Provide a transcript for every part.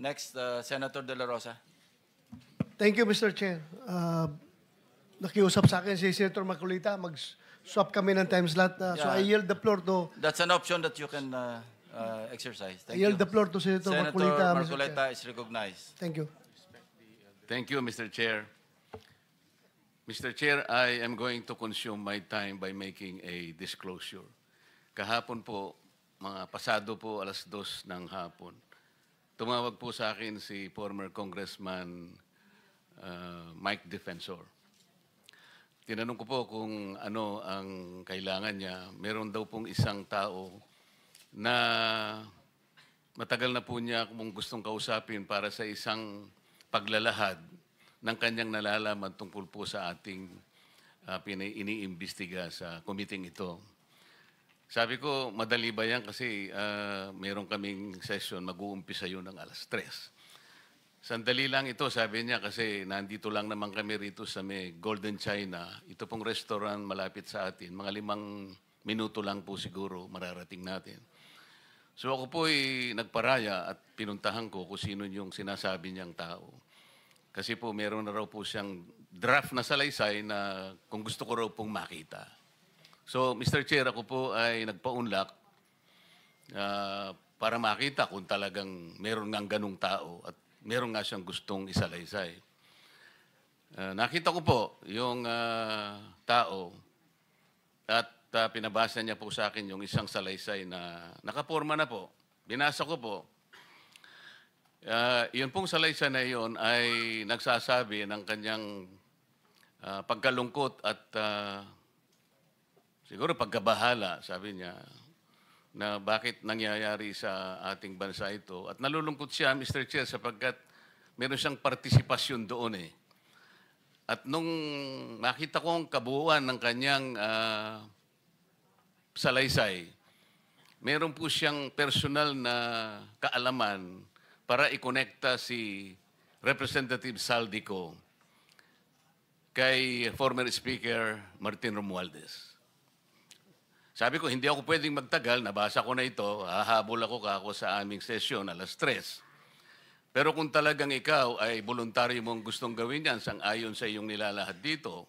Next, Senator De La Rosa. Thank you, Mr. Chair. Nakiusap sa akin si Senator Maculita, mag-swap kami ng time slot. So I yield the floor to That's an option that you can exercise. I Thank yield you. the floor to Senator Maculita, Mr. Chair. Marcoleta is recognized. Thank you. Thank you, Mr. Chair. Mr. Chair, I am going to consume my time by making a disclosure. Kahapon po, mga pasado po, 2:00 ng hapon, tumawag po sa akin si former Congressman Mike Defensor. Tinanong ko po kung ano ang kailangan niya. Meron daw pong isang tao na matagal na po niya kung gustong kausapin para sa isang paglalahad ng kanyang nalalaman tungkol po sa ating iniimbestiga sa committee ito. Sabi ko, madali ba yan kasi meron kaming session, mag-uumpisa yun ng 3:00. Sandali lang ito, sabi niya, kasi nandito lang naman kami rito sa may Golden China. Ito pong restaurant malapit sa atin. Mga 5 minuto lang po siguro mararating natin. So ako po ay nagparaya at pinuntahan ko kung sino yung sinasabi niyang tao. Kasi po meron na raw po siyang draft na salaysay na kung gusto ko raw pong makita. So Mr. Chair, ako po ay nagpaunlak para makita kung talagang meron ngang ganung tao at meron nga siyang gustong isalaysay. Nakita ko po yung tao at pinabasa niya po sa akin yung isang salaysay na nakaporma na po. Binasa ko po. Yun pong salaysay na yun ay nagsasabi ng kanyang pagkalungkot at siguro pagkabahala, sabi niya, na bakit nangyayari sa ating bansa ito. At nalulungkot siya, Mr. Chair, sapagkat meron siyang partisipasyon doon eh. At nung makita ko ang kabuuan ng kanyang salaysay, meron po siyang personal na kaalaman para ikonekta si Representative Saldico kay former Speaker Martin Romualdez. Sabi ko, hindi ako pwedeng magtagal, nabasa ko na ito, hahabol ako sa aming sesyon, 3:00. Pero kung talagang ikaw ay voluntaryo mong gustong gawin yan, sang-ayon sa iyong nilalahad dito,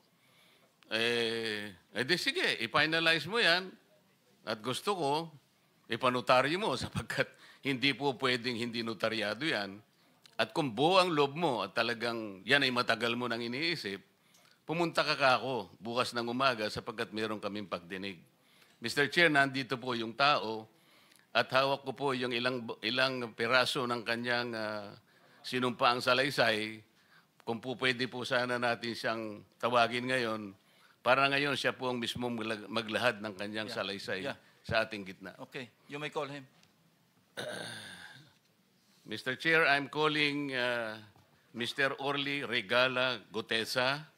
di sige, i-finalize mo yan. At gusto ko, ipanotaryo mo sapagkat hindi po pwedeng hindi notaryado yan. At kung buo ang loob mo at talagang yan ay matagal mo nang iniisip, pumunta ka ako bukas ng umaga sapagkat meron kaming pagdinig. Mr. Chair, nandito po yung tao at hawak ko po yung ilang piraso ng kanyang sinumpaang salaysay. Kung po pwede po sana natin siyang tawagin ngayon, para ngayon siya po ang mismong maglahad ng kanyang salaysay sa ating gitna. Okay, you may call him. Mr. Chair, I'm calling Mr. Orly Regala Gutesa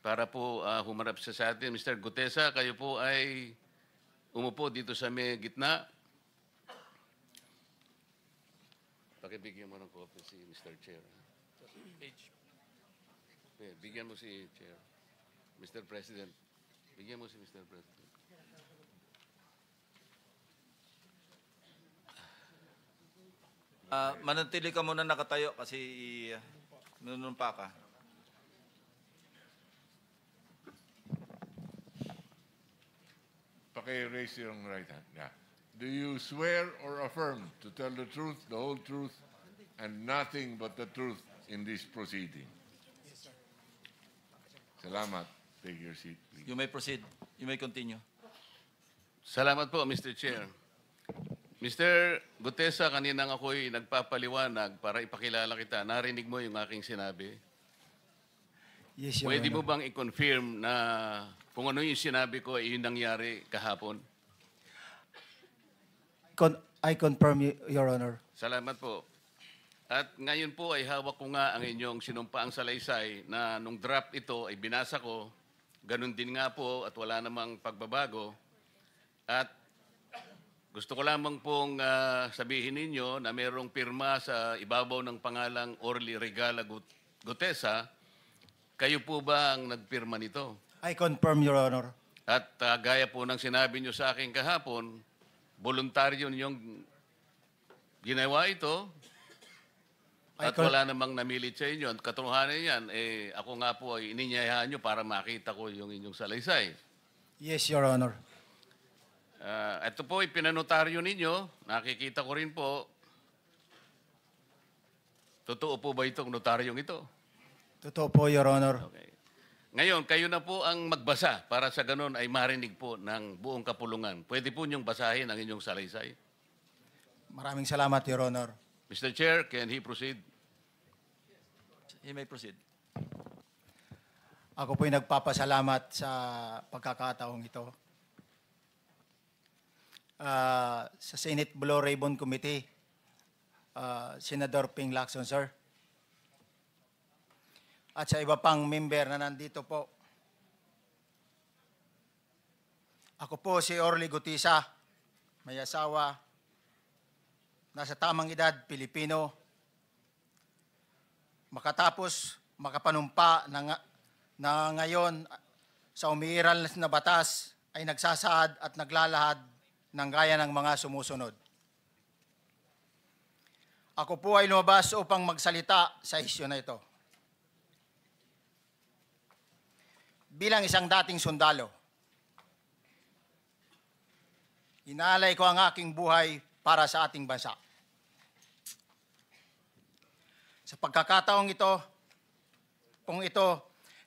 para po humarap sa atin. Mr. Gutesa, kayo po ay umupo dito sa may gitna. Pakibigyan mo ng copy si Mr. Chair. Bigyan mo si Chair. Mr. President. Bigyan mo si Mr. President. Manatili ka muna nakatayo kasi nunumpa ka. Raise your right hand. Yeah. Do you swear or affirm to tell the truth, the whole truth, and nothing but the truth in this proceeding? Yes, sir. Salamat. Take your seat, please. You may proceed. You may continue. Salamat po, Mr. Chair. Mr. Gutesa, kanina ako'y nagpapaliwanag para ipakilala kita. Narinig mo yung aking sinabi. Yes, Your Pwede Honor. mo bang i-confirm na kung ano yung sinabi ko ay yung nangyari kahapon? I confirm, Your Honor. Salamat po. At ngayon po ay hawak ko nga ang inyong sinumpaang salaysay na nung draft ito ay binasa ko. Ganun din nga po at wala namang pagbabago. At gusto ko lamang pong sabihin ninyo na mayroong pirma sa ibabaw ng pangalang Orly Regala Gutesa. Kayo po ba ang nagpirma nito? I confirm, Your Honor. At gaya po ng sinabi nyo sa akin kahapon, voluntaryo ninyong ginawa ito I At con- wala namang namilit sa inyo. At katotohanan yan, ako nga po ay ininyayahan nyo para makita ko yung inyong salaysay. Yes, Your Honor. Ito po ay pinanotaryo ninyo. Nakikita ko rin po. Totoo po ba itong notaryong ito? Totoo po, Your Honor. Okay. Ngayon, kayo na po ang magbasa para sa ganun ay marinig po ng buong kapulungan. Pwede po niyong basahin ang inyong salaysay. Maraming salamat, Your Honor. Mr. Chair, can he proceed? He may proceed. Ako po'y nagpapasalamat sa pagkakataong ito. Sa Senate Blue Ribbon Committee, Senador Ping Lacson, sir. At sa iba pang member na nandito po. Ako po si Orly Gutisa, may asawa, nasa tamang edad, Pilipino. Makatapos makapanumpa na ngayon sa umiiral na batas ay nagsasaad at naglalahad ng gaya ng mga sumusunod. Ako po ay lumabas upang magsalita sa isyu na ito. Bilang isang dating sundalo, inaalay ko ang aking buhay para sa ating bansa. Sa pagkakataong ito,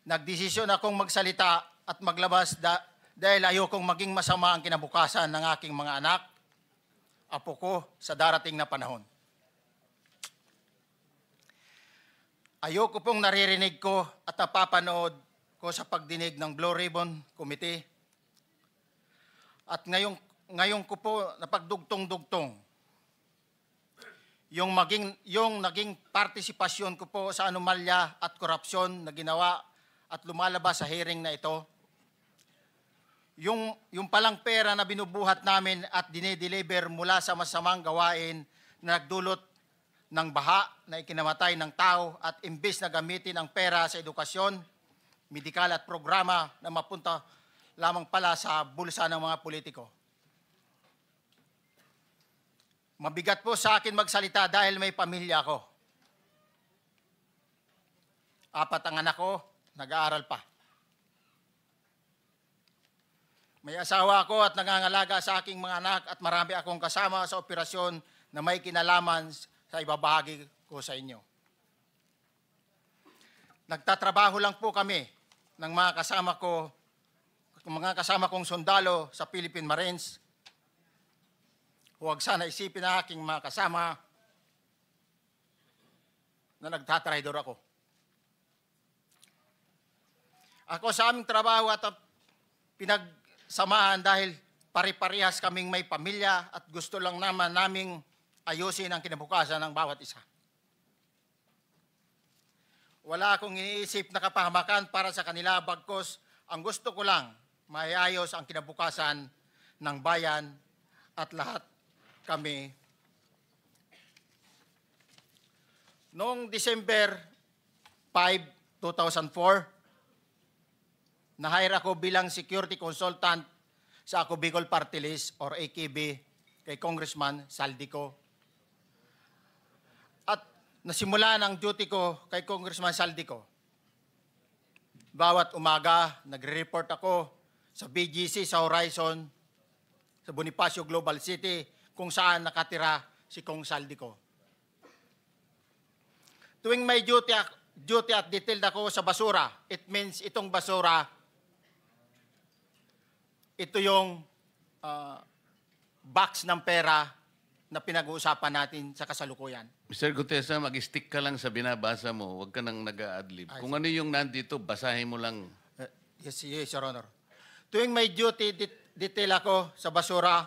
nagdesisyon akong magsalita at maglabas dahil ayokong maging masama ang kinabukasan ng aking mga anak, apo ko sa darating na panahon. Ayoko pong naririnig ko at napapanood ko sa pagdinig ng Blue Ribbon Committee. At ngayon ko po napagdugtong-dugtong yung naging partisipasyon ko po sa anomalya at korupsyon na ginawa at lumalabas sa hearing na ito. Yung palang pera na binubuhat namin at dinideliver mula sa masamang gawain na nagdulot ng baha na ikinamatay ng tao at imbis na gamitin ang pera sa edukasyon, medikal at programa na mapunta lamang pala sa bulsa ng mga politiko. Mabigat po sa akin magsalita dahil may pamilya ko. 4 ang anak ko, nag-aaral pa. May asawa ako at nangangalaga sa aking mga anak at marami akong kasama sa operasyon na may kinalaman sa ibabahagi ko sa inyo. Nagtatrabaho lang po kami ng mga kasama kong sundalo sa Philippine Marines. Huwag sana isipin na aking mga kasama na nagtatraidor ako. Ako sa aming trabaho at pinagsamahan dahil pare-parehas kaming may pamilya at gusto lang naman naming ayusin ang kinabukasan ng bawat isa. Wala akong iniisip na kapahamakan para sa kanila, bagkus ang gusto ko lang maayos ang kinabukasan ng bayan at lahat kami. Noong December 5, 2004, na-hire ako bilang security consultant sa Ako Bicol Party List or AKB kay Congressman Saldico. At nasimulan ang duty ko kay Congressman Saldico. Bawat umaga, nagre-report ako sa BGC sa Horizon, sa Bonifacio Global City, kung saan nakatira si Kong Saldico. Tuwing may duty at detailed ako sa basura, it means itong basura, ito yung box ng pera na pinag-uusapan natin sa kasalukuyan. Mr. Gutesa, mag-stick ka lang sa binabasa mo. Huwag ka nang nag-a-adlib. Kung ano yung nandito, basahin mo lang. Yes, Your Honor. Tuwing may duty detail ako sa basura,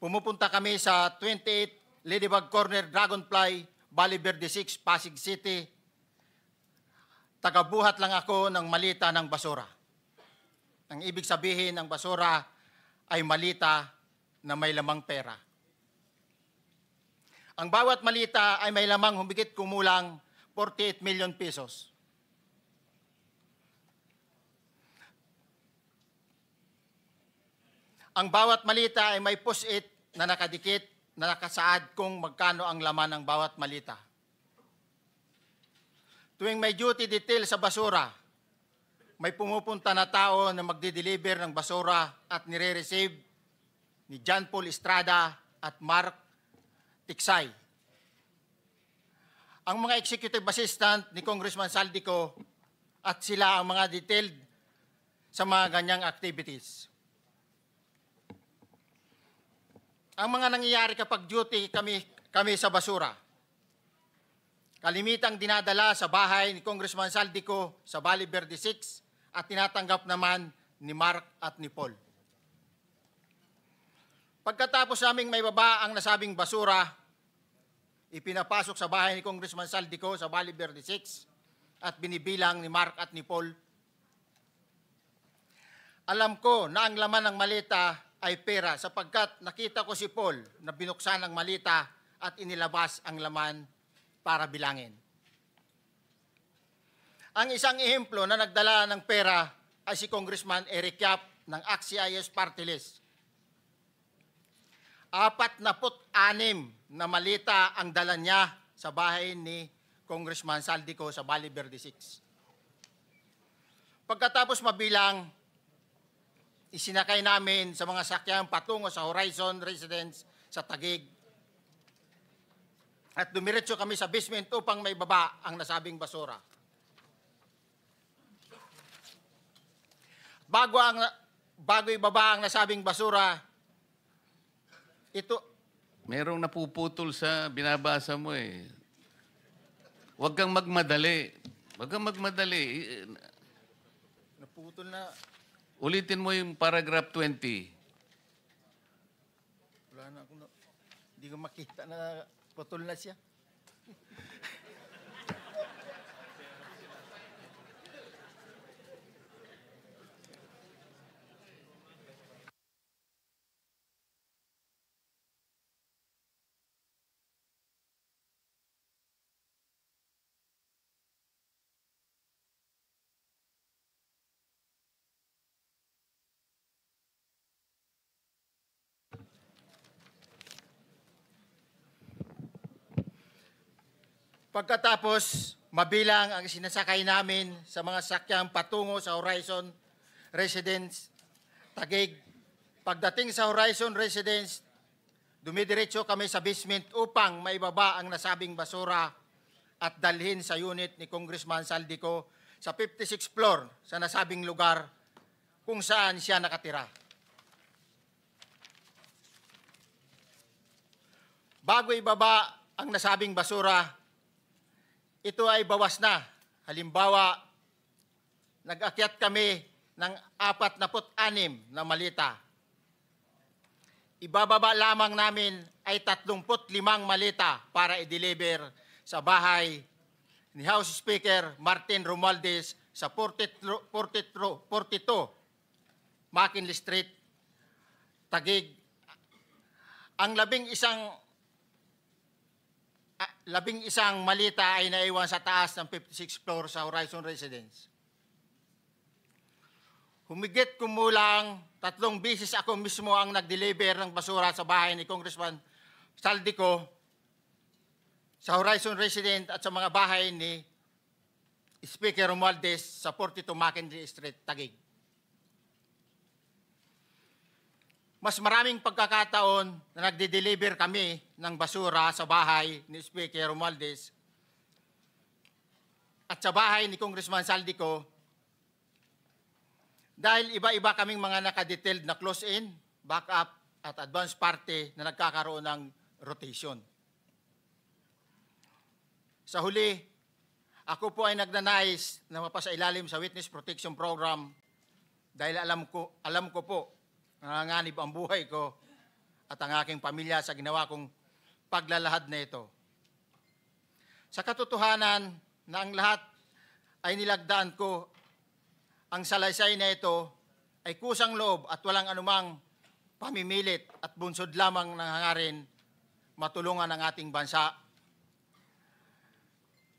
pumupunta kami sa 28 Ladybug Corner, Dragonfly, Valle Verde 6, Pasig City. Tagabuhat lang ako ng malita ng basura. Ang ibig sabihin ng basura ay malita na may lamang pera. Ang bawat malita ay may lamang humigit kumulang 48 million pesos. Ang bawat malita ay may post-it na nakadikit na nakasaad kung magkano ang laman ng bawat malita. Tuwing may duty detail sa basura, may pumupunta na tao na magdi-deliver ng basura at nire-receive ni John Paul Estrada at Mark Tiksay. Ang mga executive assistant ni Congressman Saldico at sila ang mga detailed sa mga ganyang activities. Ang mga nangyayari kapag duty kami sa basura, kalimitang dinadala sa bahay ni Congressman Saldico sa Valle Verde 6 at tinatanggap naman ni Mark at ni Paul. Pagkatapos naming may baba ang nasabing basura, ipinapasok sa bahay ni Congressman Saldico sa Valle Verde 6 at binibilang ni Mark at ni Paul. Alam ko na ang laman ng malita ay pera sapagkat nakita ko si Paul na binuksan ang malita at inilabas ang laman para bilangin. Ang isang ehemplo na nagdala ng pera ay si Congressman Eric Yap ng AXIS Party List. 46 na malita ang dala niya sa bahay ni Congressman Saldico sa Valle Verde 6. Pagkatapos mabilang, isinakay namin sa mga sakyan patungo sa Horizon Residence sa Taguig. At dumiretso kami sa basement upang may baba ang nasabing basura. Bago ibaba ang nasabing basura, ito, Merong napuputol sa binabasa mo eh. Huwag kang magmadali. Huwag kang magmadali. naputol na, Ulitin mo yung paragraph 20. wala na akong, hindi ko makita na putol na siya. Pagkatapos, mabilang ang sinasakay namin sa mga sakyang patungo sa Horizon Residence, Taguig. Pagdating sa Horizon Residence, dumidiretso kami sa basement upang maibaba ang nasabing basura at dalhin sa unit ni Congressman Saldico sa 56th floor sa nasabing lugar kung saan siya nakatira. Bago ibaba ang nasabing basura, ito ay bawas na. Halimbawa, nag-akyat kami ng 46 na malita. Ibababa lamang namin ay 35 malita para i-deliver sa bahay ni House Speaker Martin Romualdez sa 42 McKinley Street, Taguig. Ang labing isang malita ay naiwan sa taas ng 56th floor sa Horizon Residence. Humigit kumulang 3 beses ako mismo ang nag-deliver ng basura sa bahay ni Congressman Saldico sa Horizon Residence at sa mga bahay ni Speaker Romualdez sa 42 McKinley Street, Taguig. Mas maraming pagkakataon na nagde-deliver kami ng basura sa bahay ni Speaker Romualdez at sa bahay ni Congressman Saldico dahil iba-iba kaming mga nakadetailed na close-in, backup at advance party na nagkakaroon ng rotation. Sa huli, ako po ay nagnanais na mapasailalim sa Witness Protection Program dahil alam ko po nanganganib ang buhay ko at ang aking pamilya sa ginawa kong paglalahad na ito. Sa katotohanan na ang lahat ay nilagdaan ko, ang salaysay na ito ay kusang loob at walang anumang pamimilit at bunsod lamang ng hangarin matulungan ang ating bansa.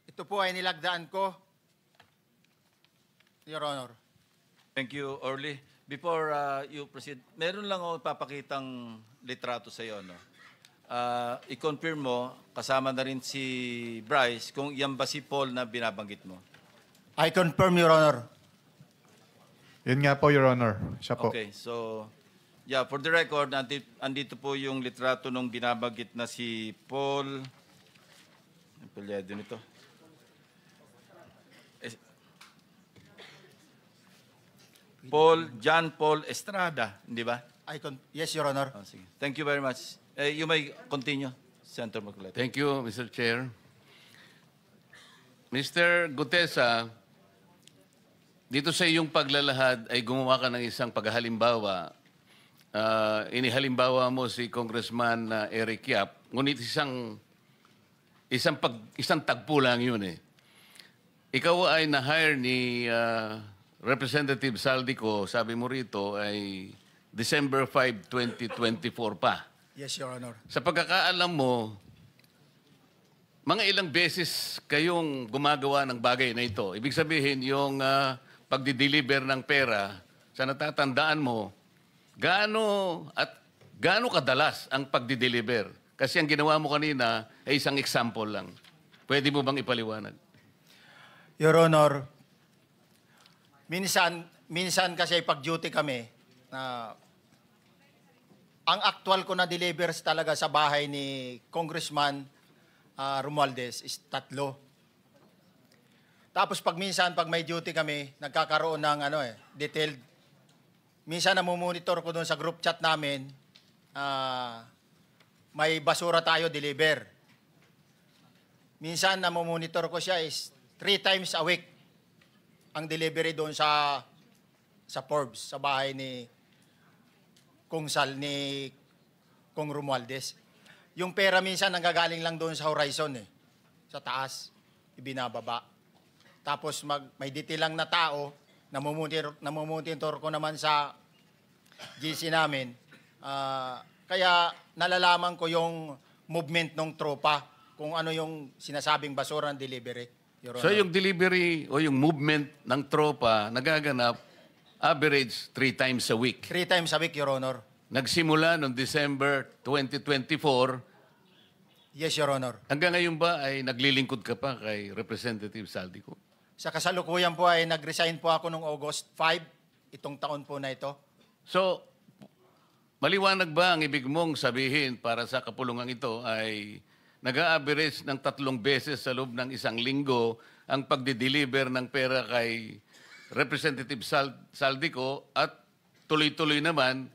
Ito po ay nilagdaan ko, Your Honor. Thank you, Orly. Before you proceed, meron lang ako papakitang litrato sa iyo, no? i-confirm mo, kasama na rin si Bryce, kung yan ba si Paul na binabanggit mo. I confirm, Your Honor. Yun nga po, Your Honor. Siya po. Okay, so, yeah, for the record, andito po yung litrato nung binabanggit na si Paul. Ang pulyado nito. John Paul Estrada, hindi ba? Yes, Your Honor. Oh, sige. Thank you very much. You may continue, Senator Marcoleta. Thank you, Mr. Chair. Mr. Gutesa, dito sa iyong paglalahad ay gumawa ka ng isang paghalimbawa. Inihalimbawa mo si Congressman Eric Yap, ngunit isang tagpo lang yun eh. Ikaw ay na-hire ni Representative Saldico, sabi mo rito, ay December 5, 2024 pa. Yes, Your Honor. Sa pagkakaalam mo, mga ilang beses kayong gumagawa ng bagay na ito. Ibig sabihin, yung pagdi-deliver ng pera, sa natatandaan mo, gaano kadalas ang pagdi-deliver? Kasi ang ginawa mo kanina ay isang example lang. Pwede mo bang ipaliwanag? Your Honor, minsan kasi pag-duty kami, ang actual ko na delivers talaga sa bahay ni Congressman Romualdez is 3. Tapos pag may duty kami, nagkakaroon ng detailed. Minsan namumonitor ko doon sa group chat namin, may basura tayo deliver. Minsan namumonitor ko siya is 3 times a week ang delivery doon sa Forbes, sa bahay ni Kung Romualdez. Yung pera minsan nanggagaling lang doon sa horizon sa taas, ibinababa. Tapos may detail lang na tao, namumonitor ko naman sa GC namin. Kaya nalalaman ko yung movement ng tropa, kung ano yung sinasabing basura ng delivery. Your So Honor. yung delivery o yung movement ng tropa nagaganap average 3 times a week. 3 times a week, Your Honor. Nagsimula noong December 2024. Yes, Your Honor. Hanggang ngayon ba ay naglilingkod ka pa kay Representative Saldico? Sa kasalukuyan po ay nag-resign po ako noong August 5, itong taon po na ito. So, maliwanag ba ang ibig mong sabihin para sa kapulungan ito ay nag-a-average ng 3 beses sa loob ng isang linggo ang pagdi-deliver ng pera kay Representative Saldico at tuloy-tuloy naman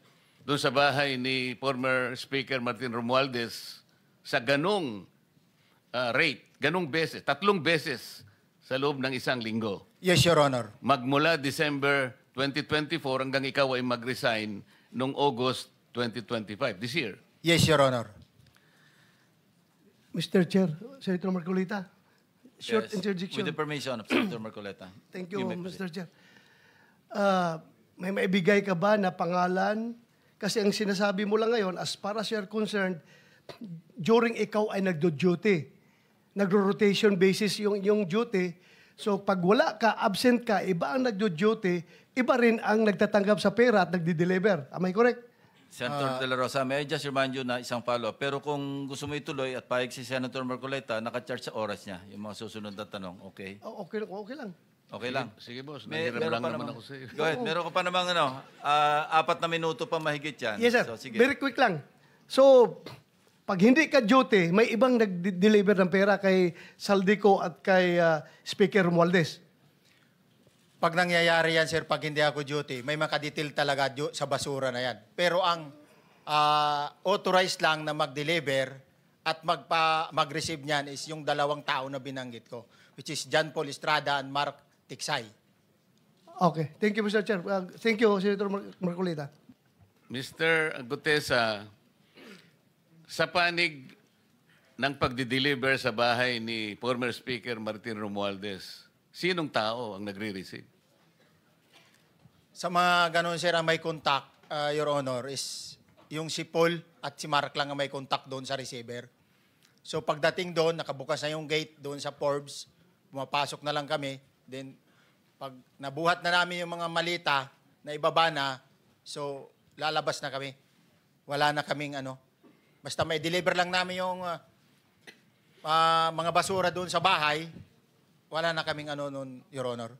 doon sa bahay ni former Speaker Martin Romualdez sa ganong rate, ganong beses, 3 beses sa loob ng isang linggo. Yes, Your Honor. Magmula December 2024 hanggang ikaw ay mag-resign noong August 2025, this year. Yes, Your Honor. Mr. Chair, Senator Marcolita, short Yes, interjection. with the permission of Senator Marcoleta. Thank you, may proceed. Mr. Chair. May maibigay ka ba na pangalan? Kasi ang sinasabi mo lang ngayon, as far as you're concerned, during ikaw ay nagdo-duty, nagro-rotation basis yung duty. So pag wala ka, absent ka, iba ang nagdo-duty, iba rin ang nagtatanggap sa pera at nagdi-deliver. Am I correct? Senator De La Rosa, may I just remind you na isang follow-up. Pero kung gusto mo ituloy at pahig si Senator Marcoleta, naka-charge sa oras niya yung mga susunod na tanong. Okay? Okay lang. Okay lang. Sige, boss. Meron Nahiram lang pa naman namang- ako sa iyo. Go ahead. Meron ka pa namang 4 na minuto pa mahigit yan. Yes, sir. So, sige. Very quick lang. So, pag hindi ka duty, may ibang nag-deliver ng pera kay Saldico at kay Speaker Romualdez. Pag nangyayari yan, sir, pag hindi ako duty, may makadetail talaga sa basura na yan. Pero ang authorized lang na mag-deliver at mag-receive niyan is yung 2 tao na binanggit ko, which is John Paul Estrada and Mark Tiksay. Okay. Thank you, Mr. Chair. Thank you, Senator Marcolita. Mr. Gutesa, sa panig ng pagdi-deliver sa bahay ni former Speaker Martin Romualdez, sinong tao ang nagre-receive? Sa mga ganun, sir, ang may contact, Your Honor, is yung si Paul at si Mark lang ang may contact doon sa receiver. So pagdating doon, nakabukas na yung gate doon sa Forbes, pumapasok na lang kami. Then pag nabuhat na namin yung mga malita na ibaba na, so lalabas na kami. Wala na kaming Basta may deliver lang namin yung mga basura doon sa bahay, wala na kaming ano noon, Your Honor.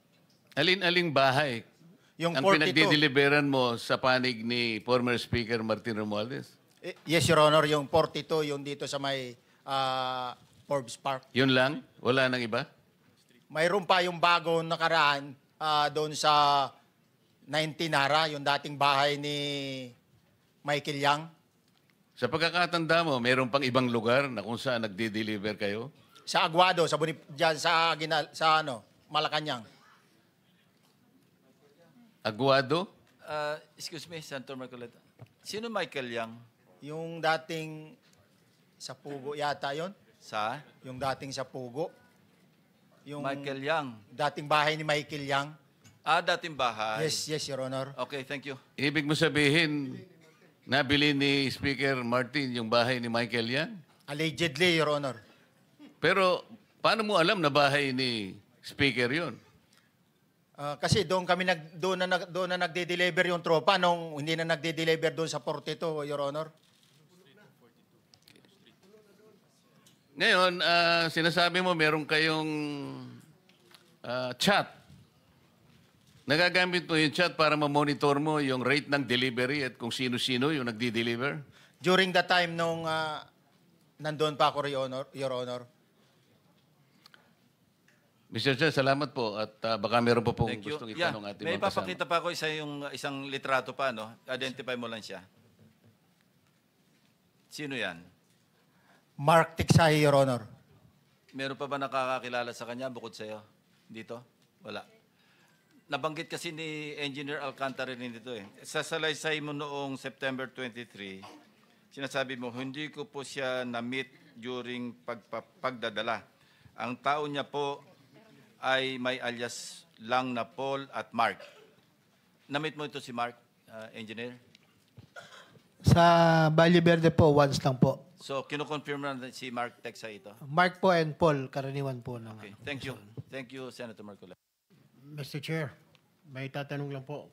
Alin-aling bahay Yung ang 42. pinagdideliveran mo sa panig ni former Speaker Martin Romualdez? Yes, Your Honor, yung 42, yung dito sa may Forbes Park. Yun lang? Wala nang iba? Mayroon pa yung bagong nakaraan doon sa 19 Nara, yung dating bahay ni Michael Yang. Sa pagkakatanda mo, mayroon pang ibang lugar na kung saan nagdi-deliver kayo? Sa Aguado, dyan sa Malacanang. Aguado? Excuse me, Senator Marcoleta. Sino Michael Yang? Yung dating sa Pugo yata yon, Sa? yung dating sa Pugo. Yung Michael Yang. dating bahay ni Michael Yang. Dating bahay. Yes, Your Honor. Okay, thank you. Ibig mo sabihin, nabili ni Speaker Martin yung bahay ni Michael Yan? Allegedly, Your Honor. Pero paano mo alam na bahay ni Speaker yon? Kasi doon na nagde-deliver yung tropa nung hindi na nagde-deliver doon sa 42, Your Honor. Ngayon, sinasabi mo meron kayong chat. Nagagamit mo yung chat para ma-monitor mo yung rate ng delivery at kung sino-sino yung nagdi-deliver? During the time nung nandun pa ako, Your Honor. Mr. Chair, salamat po at baka meron pa pong Thank you. gustong itanong ating May mga kasama. papakita pa ako isang litrato pa, no? Identify mo lang siya. Sino yan? Mark Tiksahi, Your Honor. Meron pa ba nakakakilala sa kanya bukod sa'yo? Dito? Wala. Nabanggit kasi ni Engineer Alcantara rin dito eh. Sa salaysay mo noong September 23, sinasabi mo, hindi ko po siya na-meet during pagdadala. Ang tao niya po ay may alias lang na Paul at Mark. Na-meet mo ito si Mark, Engineer? Sa Valle Verde po, once lang po. So, kinukonfirm na si Mark Texa ito. Mark po and Paul, karaniwan po ng Okay, thank you. Thank you, Senator Marcoleta. Mr. Chair, may tatanong lang po